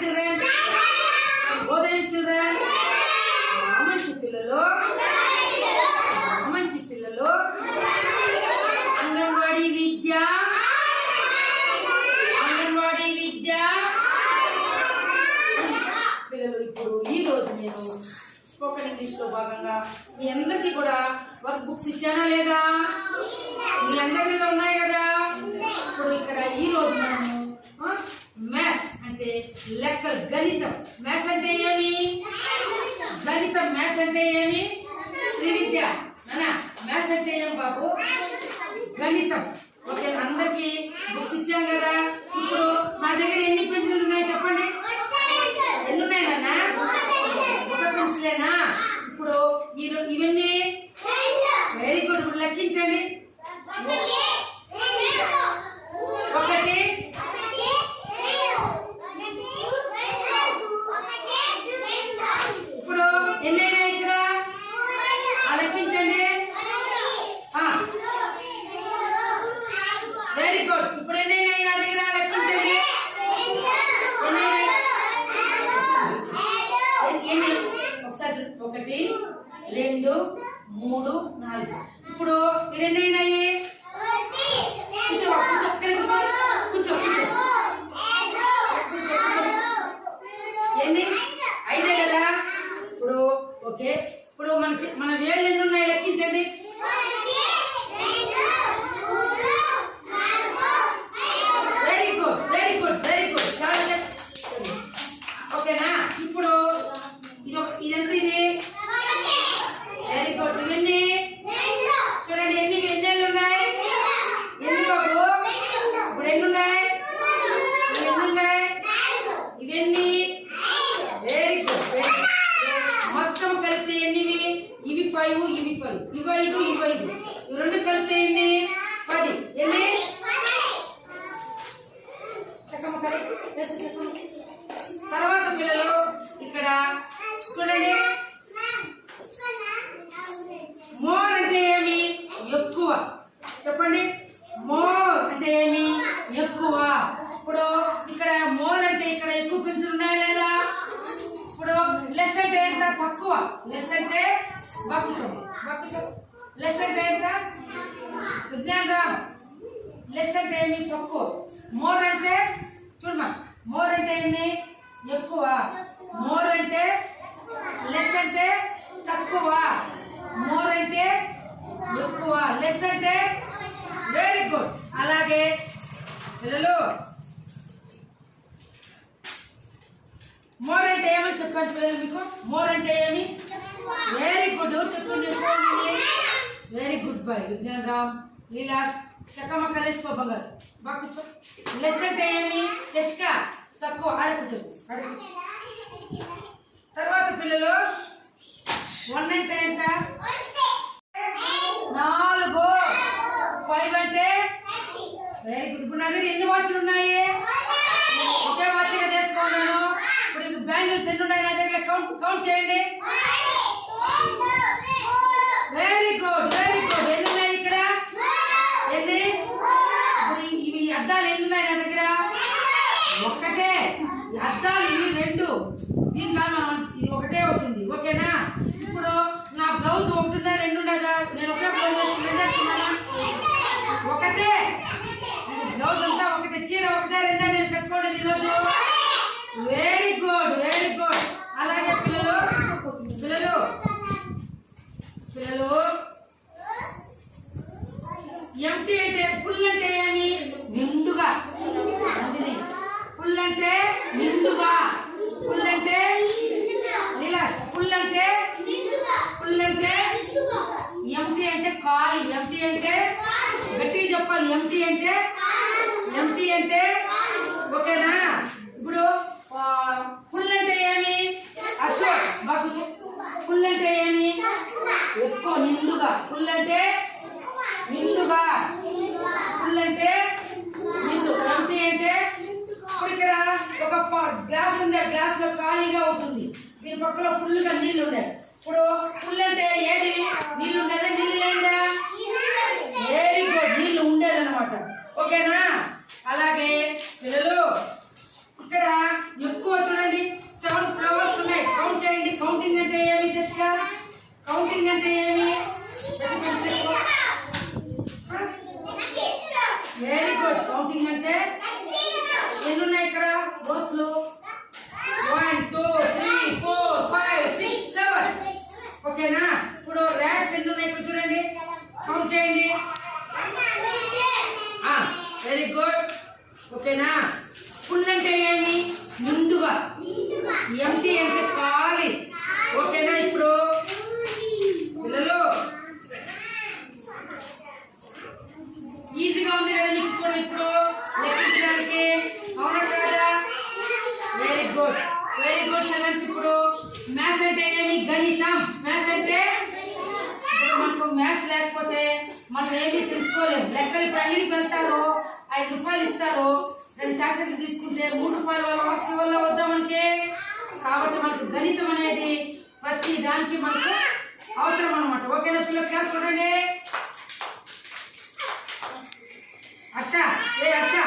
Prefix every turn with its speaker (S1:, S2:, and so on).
S1: children? Bodhayam children? మంచి పిల్లలు మంచి పిల్లలు అంగన్వాడీ విద్య పిల్లలు ఇప్పుడు ఈ రోజు నేను స్పోకెన్ ఇంగ్లీష్ లో భాగంగా మీ అందరికీ కూడా వర్క్ బుక్స్ ఇచ్చానా లేదా? మీ అందరికీ ఉన్నాయి కదా. ఇప్పుడు ఇక్కడ ఈ రోజు మనము మ్యాథ్స్ అంటే లెక్కలు, గణితం. మ్యాథ్స్ అంటే ఏమి? గణితం. మ్యాథ్స్ అంటే ఏమి? శ్రీ విద్య నానా, మ్యాథ్స్ అంటే ఏం బాబు? గణితం. ఓకే, అందరికి బుక్స్ ఇచ్చాం కదా. ఇప్పుడు మా దగ్గర ఎన్ని పెన్సిల్ ఉన్నాయి చెప్పండి? ఎన్ని ఉన్నాయి నాన్న? ఒక పెన్సిలేనా? ఇప్పుడు ఇవన్నీ వెరీ గుడ్. ఇప్పుడు లెక్కించండి. ఒకటి, ఇప్పుడు ఎన్నైనా ఇక్కడ లెక్కించండి. Very good. ఇప్పుడు ఎన్నైనా నా దగ్గర లెక్కించండి. ఒకసారి 1 2 3 4. ఇప్పుడు ఇక్కడ ఎన్నైనాయి? కూర్చో ఎన్ని? 5 కదా. ఇప్పుడు ఓకే, ఇప్పుడు మన వేళ్ళు ఎన్ని ఉన్నాయి లెక్కించండి. Very good, very good, very good. చాలా ఓకేనా. ఇప్పుడు ఇదంతా ఇది వెరీ గుడ్. ఇవన్నీ చూడండి, ఎన్నేళ్ళు ఉన్నాయి? ఎన్ని బాబు? ఇప్పుడు ఎన్ని ఉన్నాయి? ఇవన్నీ వెరీ గుడ్. మొత్తం కలిస్తే ఎన్నివి? ఇవి 5, ఇవి 5, ఇవి 5, ఇవి 5. ఇవి రెండు కలిస్తే ఎన్ని? 10. ఎన్ని? తర్వాత పిల్లలు ఇక్కడ చూడండి, మోర్ అంటే ఏమి? ఎక్కువ. చెప్పండి, మోర్ అంటే ఏమి? ఎక్కువ. ఇప్పుడు ఇక్కడ మోర్ అంటే ఇక్కడ ఎక్కువ పెన్సిల్ ఉన్నాయా లేదా? ఇప్పుడు లెస్ అంటే ఎంత? తక్కువ. లెస్ అంటే లెస్ అంటే ఎంత? విజ్ఞానం. లెస్ అంటే ఏమి? తక్కువ. మోర్ అంటే చూడమా, మోర్ అంటే ఏమి? ఎక్కువ. మోర్ అంటే లెస్ అంటే తక్కువ. మోర్ అంటే ఎక్కువ, లెస్ అంటే వెరీ గుడ్. అలాగే పిల్లలు మోర్ అంటే ఏమని చెప్పండి పిల్లలు మీకు? మోర్ అంటే ఏమి? Very good. చెప్పింది very good boy. Vignan Ram, లీలాస్, చక్కమ్మ కలిసుకో బంగారు. బాగా కూర్చో. లెస్ అంటే ఏమి? లెస్కా, తక్కువ. ఆడ కూర్చో. తర్వాత పిల్లలు 1 అంటే ఎంత? 4. 5 అంటే వెరీ గుడ్. ఇప్పుడు నా దగ్గర ఎన్ని వాచ్లు ఉన్నాయి? ఒకే వాచ్ గా చేసుకున్నాను. ఇప్పుడు బ్యాంగిల్స్ ఎన్ని ఉన్నాయి నా దగ్గర? కౌంట్ చేయండి. Very good, very good. ఎన్ని ఉన్నాయి ఇక్కడ? ఎన్ని? ఇప్పుడు ఇవి అద్దాలు ఎన్ని ఉన్నాయి నా దగ్గర? ఒక్కటే. అద్దాలు ఇవి 2. దీంట్లో ఇది ఒకటే అవుతుంది. ఓకేనా. ఇప్పుడు నా బ్లౌజ్ 1 ఉందా 2 ఉండదా? నేను ఒకే బ్లౌజ్ వేసుకున్నానా? ఒకటే. బ్లౌజ్ అంతా ఒకటే, చీర ఒకటే 2 నేను పెట్టుకోండి ఈరోజు. Very good, very good. అలాగే పిల్లలు ఎంటీ అంటే ఫుల్ అంటే ఏమి? నిండుగా. ఫుల్ అంటే నిండుగా. ఫుల్ అంటే ఫుల్ అంటే ఎంటీ అంటే ఖాళీ. ఎంటీ అంటే గట్టిగా చెప్పాలి. ఎంటీ అంటే ఓకేనా. ఇప్పుడు ఫుల్ అంటే ఏమి? అశోక్ బాగు. ఫుల్ అంటే ఏమి? ఎక్కువ, నిండుగా. ఫుల్ అంటే నిండుగా. ఫుల్ అంటే నిండు. ఎంటీ అంటే ఇప్పుడు ఇక్కడ ఒక గ్లాస్ ఉంది, ఆ గ్లాస్ లో ఖాళీగా ఉంటుంది. దీని పక్కన ఫుల్ గా నీళ్లు ఉన్నాయి. ఇప్పుడు ఫుల్ అంటే ఏది? నీళ్లు ఉండేదా? నీళ్ళు లేదా? వెరీ గుడ్, నీళ్లు ఉండేదన్నమాట. ఓకేనా. అలాగే పిల్లలు ఇక్కడ ఎక్కువ చూడండి. Good very good childrens. ఇప్పుడు మ్యాథ్స్ అంటే ఏమి? గణితం. మ్యాథ్స్ అంటే ఇప్పుడు మనకు మ్యాథ్స్ లేకపోతే మనం ఏమీ తెలుసుకోలేము. లెక్కలు ఇప్పుడు అంగడికి వెళ్తారు, 5 రూపాయలు ఇస్తారు, 2 చాక్లెట్లు తీసుకుంటే 3 రూపాయల వల్ల వస్తుంది వల్ల వద్దా మనకి? కాబట్టి మనకు గణితం అనేది ప్రతి దానికి మనకు అవసరం అనమాట. ఓకేనా పిల్లలు? క్లాస్ చూడండి. హర్ష, ఏ హర్ష